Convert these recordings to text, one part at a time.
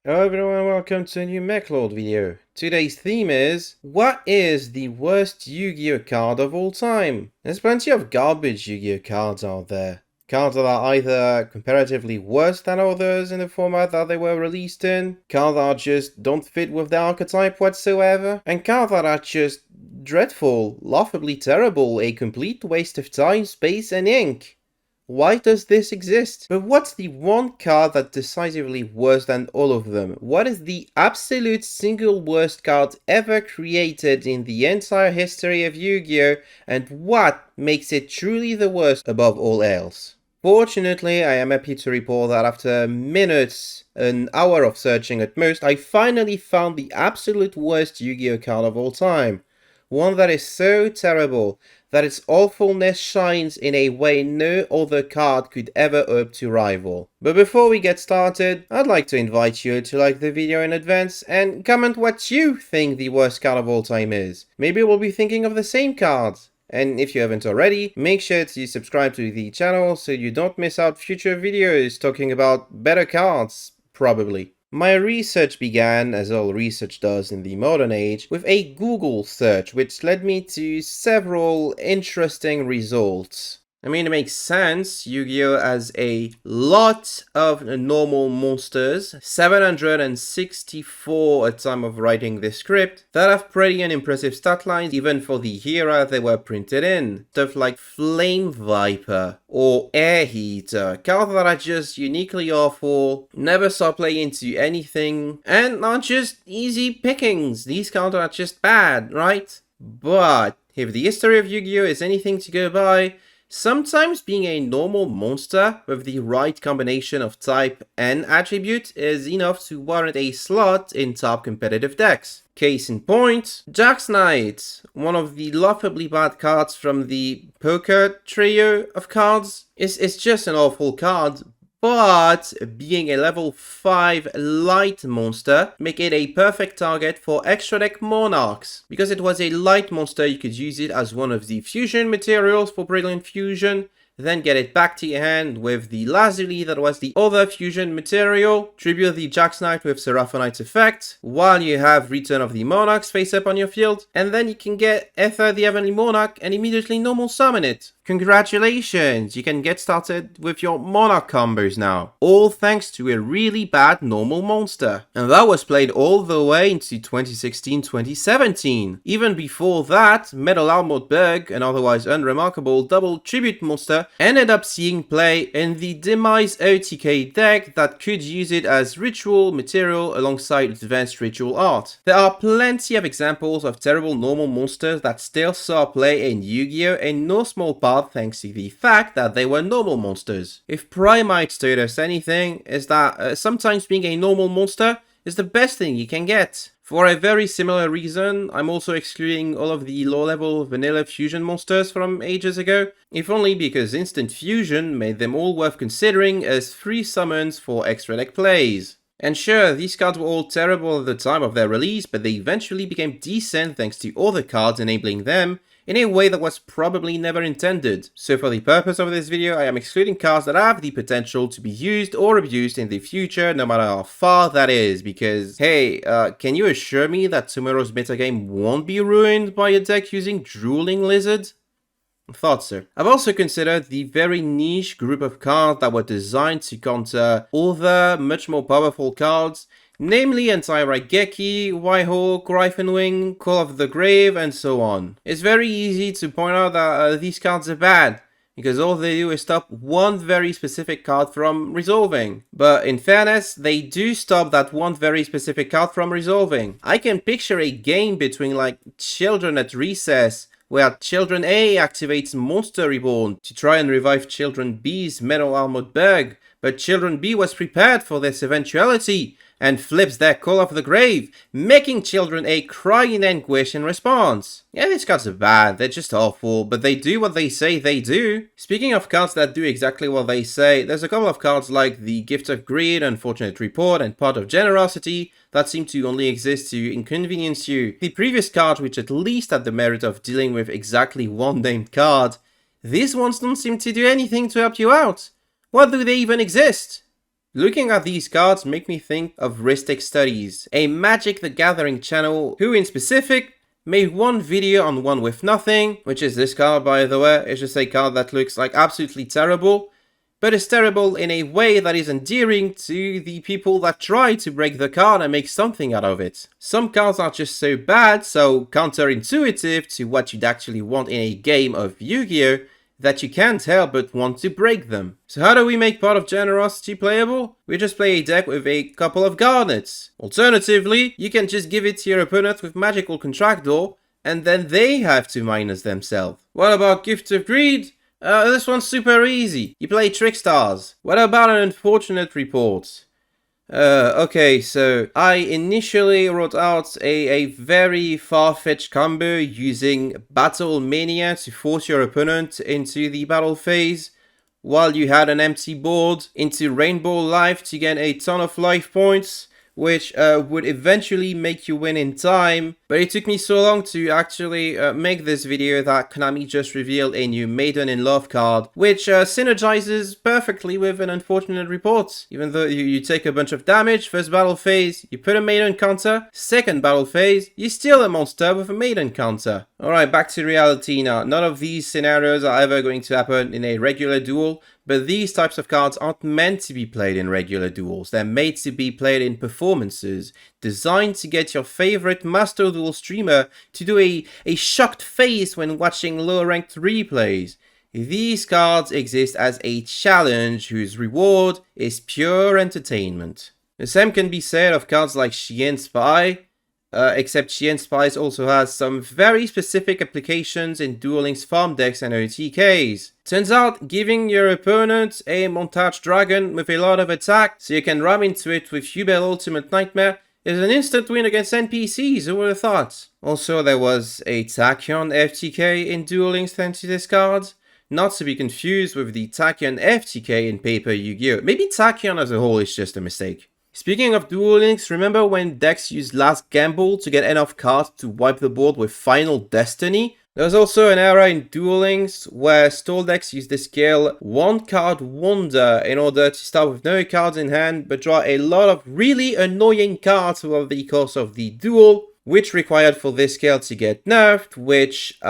Hello everyone, welcome to a new MechLord video. Today's theme is, what is the worst Yu-Gi-Oh card of all time? There's plenty of garbage Yu-Gi-Oh cards out there. Cards that are either comparatively worse than others in the format that they were released in, cards that just don't fit with the archetype whatsoever, and cards that are just dreadful, laughably terrible, a complete waste of time, space, and ink. Why does this exist? But what's the one card that's decisively worse than all of them? What is the absolute single worst card ever created in the entire history of Yu-Gi-Oh! And what makes it truly the worst above all else? Fortunately, I am happy to report that after minutes, an hour of searching at most, I finally found the absolute worst Yu-Gi-Oh! Card of all time. One that is so terrible that its awfulness shines in a way no other card could ever hope to rival. But before we get started, I'd like to invite you to like the video in advance and comment what you think the worst card of all time is. Maybe we'll be thinking of the same cards. And if you haven't already, make sure to subscribe to the channel so you don't miss out future videos talking about better cards, probably. My research began, as all research does in the modern age, with a Google search, which led me to several interesting results. I mean, it makes sense. Yu-Gi-Oh! Has a lot of normal monsters, 764 at time of writing this script, that have pretty unimpressive stat lines even for the era they were printed in. Stuff like Flame Viper or Air Heater, cards that are just uniquely awful, never saw play into anything, and are just easy pickings. These cards are just bad, right? But if the history of Yu-Gi-Oh! Is anything to go by, sometimes being a normal monster with the right combination of type and attribute is enough to warrant a slot in top competitive decks. Case in point, Jax Knight, one of the laughably bad cards from the poker trio of cards, is just an awful card. But being a level 5 light monster, make it a perfect target for extra deck monarchs. Because it was a light monster, you could use it as one of the fusion materials for Brilliant Fusion, then get it back to your hand with the Lazuli that was the other fusion material, tribute the Jax Knight with Seraphonite's effect, while you have Return of the Monarchs face up on your field, and then you can get Ether the Heavenly Monarch and immediately normal summon it. Congratulations, you can get started with your Monarch combos now, all thanks to a really bad normal monster. And that was played all the way into 2016-2017. Even before that, Metal Almort Berg, an otherwise unremarkable double tribute monster, ended up seeing play in the Demise OTK deck that could use it as ritual material alongside advanced ritual art. There are plenty of examples of terrible normal monsters that still saw play in Yu-Gi-Oh! In no small part thanks to the fact that they were normal monsters. If Primite taught us anything, is that sometimes being a normal monster is the best thing you can get. For a very similar reason, I'm also excluding all of the low-level vanilla fusion monsters from ages ago, if only because instant fusion made them all worth considering as free summons for extra deck plays. And sure, these cards were all terrible at the time of their release, but they eventually became decent thanks to other cards enabling them in a way that was probably never intended. So for the purpose of this video, I am excluding cards that have the potential to be used or abused in the future, no matter how far that is, because, hey, can you assure me that tomorrow's metagame won't be ruined by a deck using Drooling Lizard? Thought so. I've also considered the very niche group of cards that were designed to counter other, much more powerful cards, namely Anti-Raigeki, Whitehawk, Wing, Call of the Grave, and so on. It's very easy to point out that these cards are bad, because all they do is stop one very specific card from resolving. But in fairness, they do stop that one very specific card from resolving. I can picture a game between like Children at Recess, where Children A activates Monster Reborn to try and revive Children B's Metal Almort Berg, but Children B was prepared for this eventuality and flips their Call of the Grave, making Children A cry in anguish in response. Yeah, these cards are bad, they're just awful, but they do what they say they do. Speaking of cards that do exactly what they say, there's a couple of cards like the Gift of Greed, Unfortunate Report, and Pot of Generosity that seem to only exist to inconvenience you. The previous card, which at least had the merit of dealing with exactly one named card, these ones don't seem to do anything to help you out. Why do they even exist? Looking at these cards make me think of Ristic Studies, a Magic the Gathering channel who in specific made one video on One With Nothing, which is this card by the way. It's just a card that looks like absolutely terrible, but it's terrible in a way that is endearing to the people that try to break the card and make something out of it. Some cards are just so bad, so counterintuitive to what you'd actually want in a game of Yu-Gi-Oh! That you can't help but want to break them. So how do we make Pot of Generosity playable? We just play a deck with a couple of garnets. Alternatively, you can just give it to your opponent with Magical Contractor, and then they have to minus themselves. What about Gift of Greed? This one's super easy. You play Trickstars. What about an Unfortunate Report? Okay, so I initially wrote out a very far-fetched combo using Battle Mania to force your opponent into the battle phase, while you had an empty board, into Rainbow Life to gain a ton of life points, which would eventually make you win in time. But it took me so long to actually make this video that Konami just revealed a new Maiden in Loth card, which synergizes perfectly with an Unfortunate Report. Even though you take a bunch of damage, first battle phase, you put a Maiden counter, second battle phase, you steal a monster with a Maiden counter. Alright, back to reality now. None of these scenarios are ever going to happen in a regular duel, but these types of cards aren't meant to be played in regular duels. They're made to be played in performances, designed to get your favorite Master Duel streamer to do a shocked face when watching low-ranked replays. These cards exist as a challenge whose reward is pure entertainment. The same can be said of cards like Xian Spy, except Xian Spies also has some very specific applications in Duel Links farm decks and OTKs. Turns out, giving your opponent a Montage Dragon with a lot of attack, so you can ram into it with Hubel Ultimate Nightmare, is an instant win against NPCs, who would have thought? Also, there was a Tachyon FTK in Duel Links thanks to this card, not to be confused with the Tachyon FTK in Paper Yu-Gi-Oh! Maybe Tachyon as a whole is just a mistake. Speaking of Duel Links, remember when decks used Last Gamble to get enough cards to wipe the board with Final Destiny? There was also an era in Duel Links where stall decks used the skill One Card Wonder in order to start with no cards in hand but draw a lot of really annoying cards over the course of the duel, which required for this skill to get nerfed, which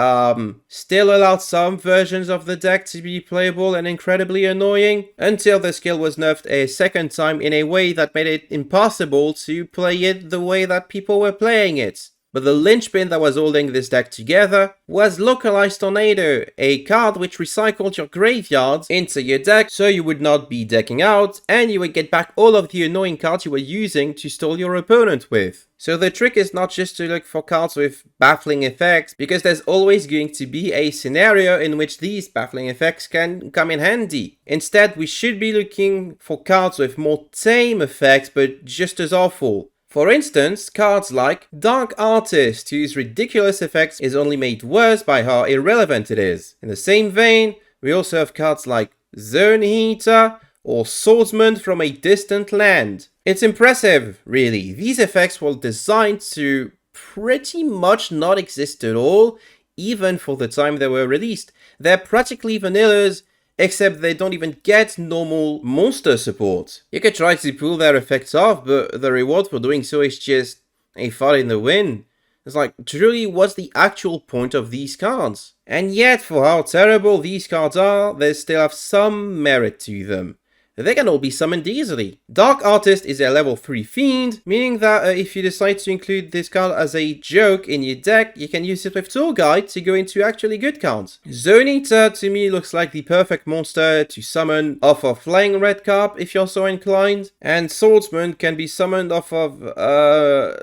still allowed some versions of the deck to be playable and incredibly annoying, until the skill was nerfed a second time in a way that made it impossible to play it the way that people were playing it. But the linchpin that was holding this deck together was Localized Tornado, a card which recycled your graveyards into your deck so you would not be decking out, and you would get back all of the annoying cards you were using to stall your opponent with. So the trick is not just to look for cards with baffling effects, because there's always going to be a scenario in which these baffling effects can come in handy. Instead, we should be looking for cards with more tame effects but just as awful. For instance, cards like Dark Artist, whose ridiculous effects is only made worse by how irrelevant it is. In the same vein, we also have cards like Zone Heater or Swordsman from a Distant Land. It's impressive, really. These effects were designed to pretty much not exist at all, even for the time they were released. They're practically vanillas, except they don't even get normal monster support. You could try to pull their effects off, but the reward for doing so is just a fart in the wind. It's like, truly, what's the actual point of these cards? And yet, for how terrible these cards are, they still have some merit to them. They can all be summoned easily. Dark Artist is a level 3 fiend, meaning that if you decide to include this card as a joke in your deck, you can use it with Tour Guide to go into actually good cards. Zone Eater to me looks like the perfect monster to summon off of Flying Red Carp if you're so inclined, and Swordsman can be summoned off of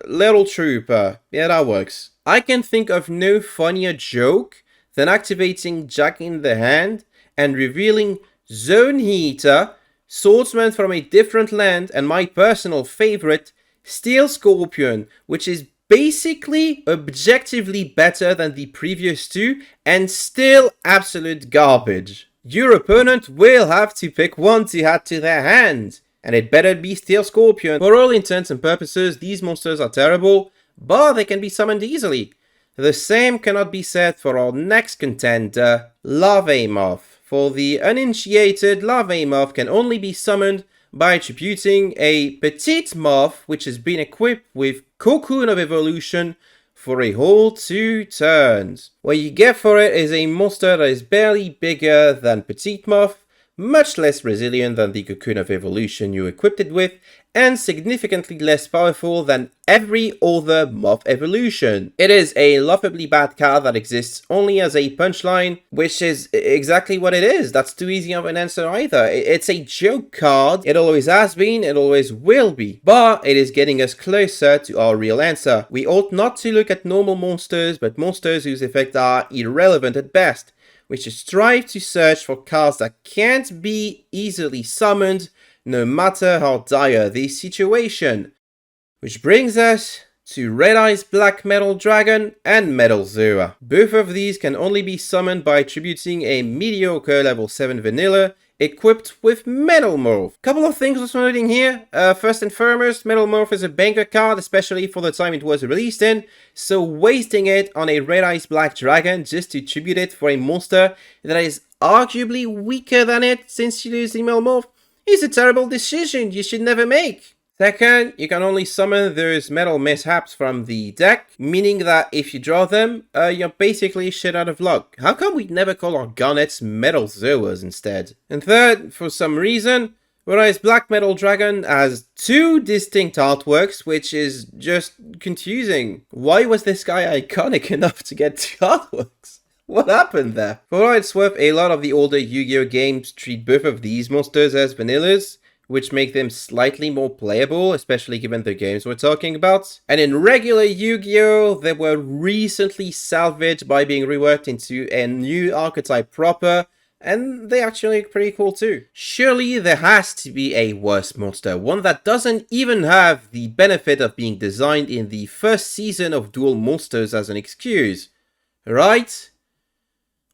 Little Trooper. Yeah, that works. I can think of no funnier joke than activating Jack in the Hand and revealing Zone Heater, Swordsman from a Different Land, and my personal favorite, Steel Scorpion, which is basically objectively better than the previous two and still absolute garbage. Your opponent will have to pick one to add to their hand, and it better be Steel Scorpion. For all intents and purposes, these monsters are terrible, but they can be summoned easily. The same cannot be said for our next contender, Lavamoth. For the uninitiated, Lavamoth can only be summoned by attributing a petite morph which has been equipped with Cocoon of Evolution for a whole 2 turns. What you get for it is a monster that is barely bigger than Petite Morph, much less resilient than the Cocoon of Evolution you equipped it with, and significantly less powerful than every other Morph evolution. It is a laughably bad card that exists only as a punchline, which is exactly what it is. That's too easy of an answer either. It's a joke card, it always has been, it always will be, but it is getting us closer to our real answer. We ought not to look at normal monsters, but monsters whose effects are irrelevant at best. We should strive to search for cards that can't be easily summoned, no matter how dire the situation. Which brings us to Red Eyes Black Metal Dragon and Metal Zoa. Both of these can only be summoned by attributing a mediocre level 7 vanilla equipped with Metamorph. Couple of things worth noting here. First and foremost, Metamorph is a banger card, especially for the time it was released in, so wasting it on a Red Eyes Black Dragon just to attribute it for a monster that is arguably weaker than it since you lose the Metamorph is a terrible decision you should never make. Second, you can only summon those metal mishaps from the deck, meaning that if you draw them, you're basically shit out of luck. How come we never call our Garnets Metal Zoas instead? And third, for some reason, whereas Black Metal Dragon has 2 distinct artworks, which is just confusing. Why was this guy iconic enough to get 2 artworks? What happened there? For what it's worth, a lot of the older Yu-Gi-Oh games treat both of these monsters as vanillas, which make them slightly more playable, especially given the games we're talking about. And in regular Yu-Gi-Oh, they were recently salvaged by being reworked into a new archetype proper, and they actually look pretty cool too. Surely there has to be a worse monster, one that doesn't even have the benefit of being designed in the first season of Duel Monsters as an excuse, right?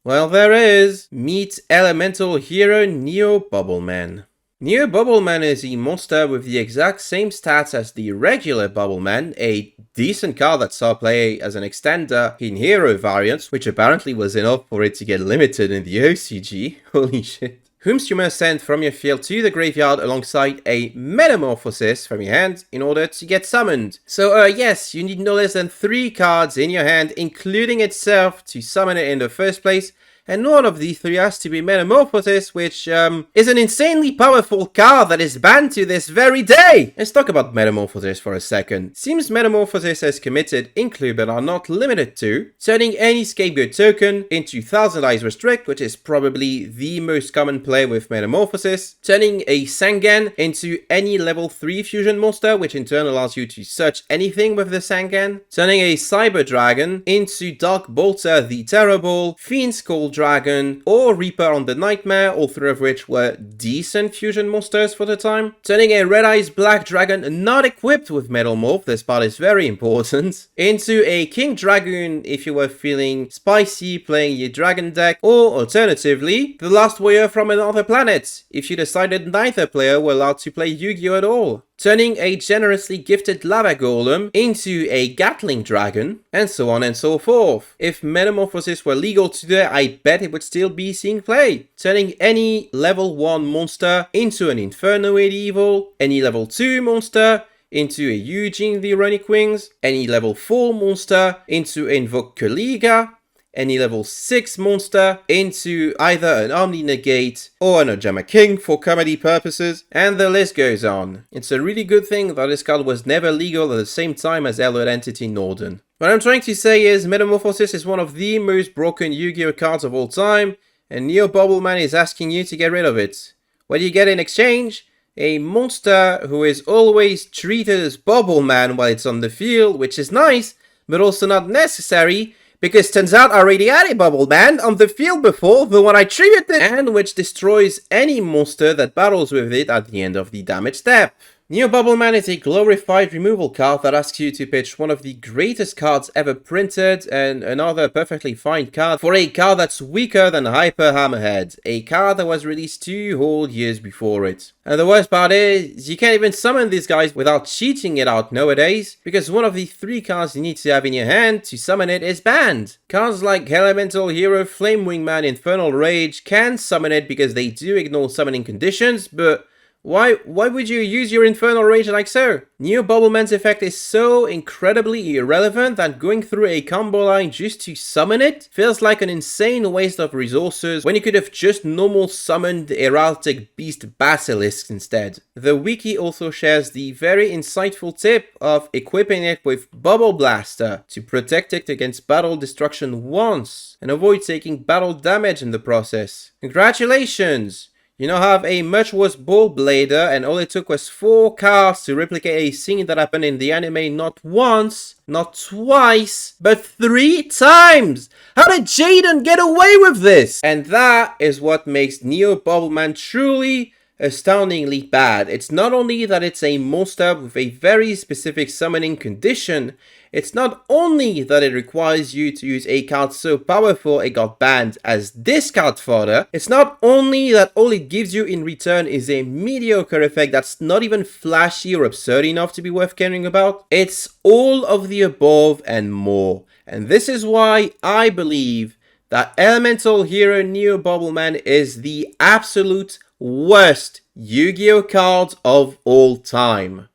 Well, there is. Meet Elemental Hero Neo Bubbleman. Neo Bubbleman is a monster with the exact same stats as the regular Bubbleman, a decent card that saw play as an extender in hero variants, which apparently was enough for it to get limited in the OCG, holy shit. Whom you must send from your field to the graveyard alongside a Metamorphosis from your hand in order to get summoned. So yes, you need no less than 3 cards in your hand, including itself, to summon it in the first place. And one of the 3 has to be Metamorphosis, which is an insanely powerful card that is banned to this very day! Let's talk about Metamorphosis for a second. Seems Metamorphosis has committed, include but are not limited to, turning any Scapegoat token into Thousand Eyes Restrict, which is probably the most common play with Metamorphosis, turning a Sangan into any level 3 fusion monster, which in turn allows you to search anything with the Sangan, turning a Cyber Dragon into Dark Bolter the Terrible, Fiend Skull Dragon, or Reaper on the Nightmare, all 3 of which were decent fusion monsters for the time. Turning a Red Eyes Black Dragon not equipped with Metal Morph, this part is very important, into a King Dragoon if you were feeling spicy playing your dragon deck, or alternatively, the Last Warrior from Another Planet, if you decided neither player were allowed to play Yu-Gi-Oh at all. Turning a generously gifted Lava Golem into a Gatling Dragon, and so on and so forth. If Metamorphosis were legal today, I bet it would still be seeing play. Turning any level 1 monster into an Infernoid Evil, any level 2 monster into a Eugene the Ironic Wings, any level 4 monster into Invoke Kaliga, any level 6 monster into either an Omni Negate or an Ojama King for comedy purposes, and the list goes on. It's a really good thing that this card was never legal at the same time as Alert Entity Norden. What I'm trying to say is Metamorphosis is one of the most broken Yu-Gi-Oh cards of all time, and Neo Bubbleman is asking you to get rid of it. What do you get in exchange? A monster who is always treated as Bubbleman while it's on the field, which is nice, but also not necessary, because turns out I already had a Bubbleman on the field before the one I triggered it, and which destroys any monster that battles with it at the end of the damage step. Neo Bubbleman is a glorified removal card that asks you to pitch one of the greatest cards ever printed and another perfectly fine card for a card that's weaker than Hyper Hammerhead, a card that was released 2 whole years before it. And the worst part is, you can't even summon these guys without cheating it out nowadays, because one of the 3 cards you need to have in your hand to summon it is banned. Cards like Elemental Hero, Flame Wingman, Infernal Rage can summon it because they do ignore summoning conditions, but Why would you use your infernal rage like so? Neo Bubbleman's effect is so incredibly irrelevant that going through a combo line just to summon it feels like an insane waste of resources when you could have just normal summoned Heraldic Beast Basilisk instead. The wiki also shares the very insightful tip of equipping it with Bubble Blaster to protect it against battle destruction once and avoid taking battle damage in the process. Congratulations! You now have a much worse Ball Blader, and all it took was 4 cards to replicate a scene that happened in the anime not once, not twice, but 3 times! How did Jaden get away with this? And that is what makes Neo Bubbleman truly astoundingly bad. It's not only that it's a monster with a very specific summoning condition, it's not only that it requires you to use a card so powerful it got banned as discard fodder, it's not only that all it gives you in return is a mediocre effect that's not even flashy or absurd enough to be worth caring about, it's all of the above and more. And this is why I believe that Elemental Hero Neo Bubbleman is the absolute worst Yu-Gi-Oh card of all time.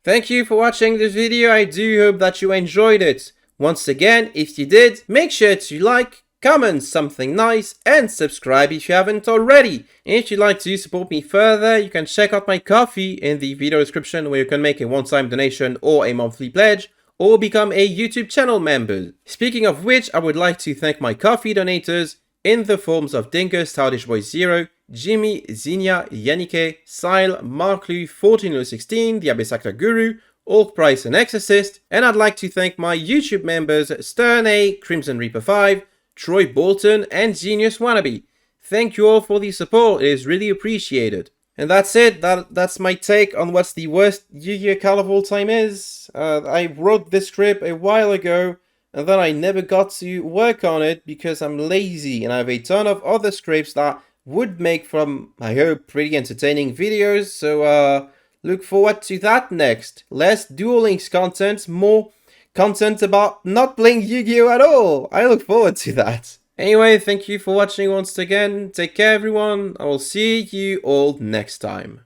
Thank you for watching this video. I do hope that you enjoyed it. Once again, if you did, make sure to like, comment something nice, and subscribe if you haven't already. And if you'd like to support me further, you can check out my Ko-fi in the video description, where you can make a one-time donation or a monthly pledge, or become a YouTube channel member. Speaking of which, I would like to thank my Ko-fi donators in the forms of Dingus, Childish Boy Zero, Jimmy, Zinnia, Yannick, Sile, Mark Lu, 14016, the Abyss Actor Guru, Orc Price and Exorcist, and I'd like to thank my YouTube members Stern A, Crimson Reaper 5, Troy Bolton, and Genius Wannabe. Thank you all for the support, it is really appreciated. And that's it, that's my take on what's the worst Yu-Gi-Oh card of all time is. I wrote this script a while ago, and then I never got to work on it because I'm lazy, and I have a ton of other scripts that would make from, I hope, pretty entertaining videos, so look forward to that next. Less Duel Links content, more content about not playing Yu-Gi-Oh at all. I look forward to that. Anyway, thank you for watching once again, take care everyone, I will see you all next time.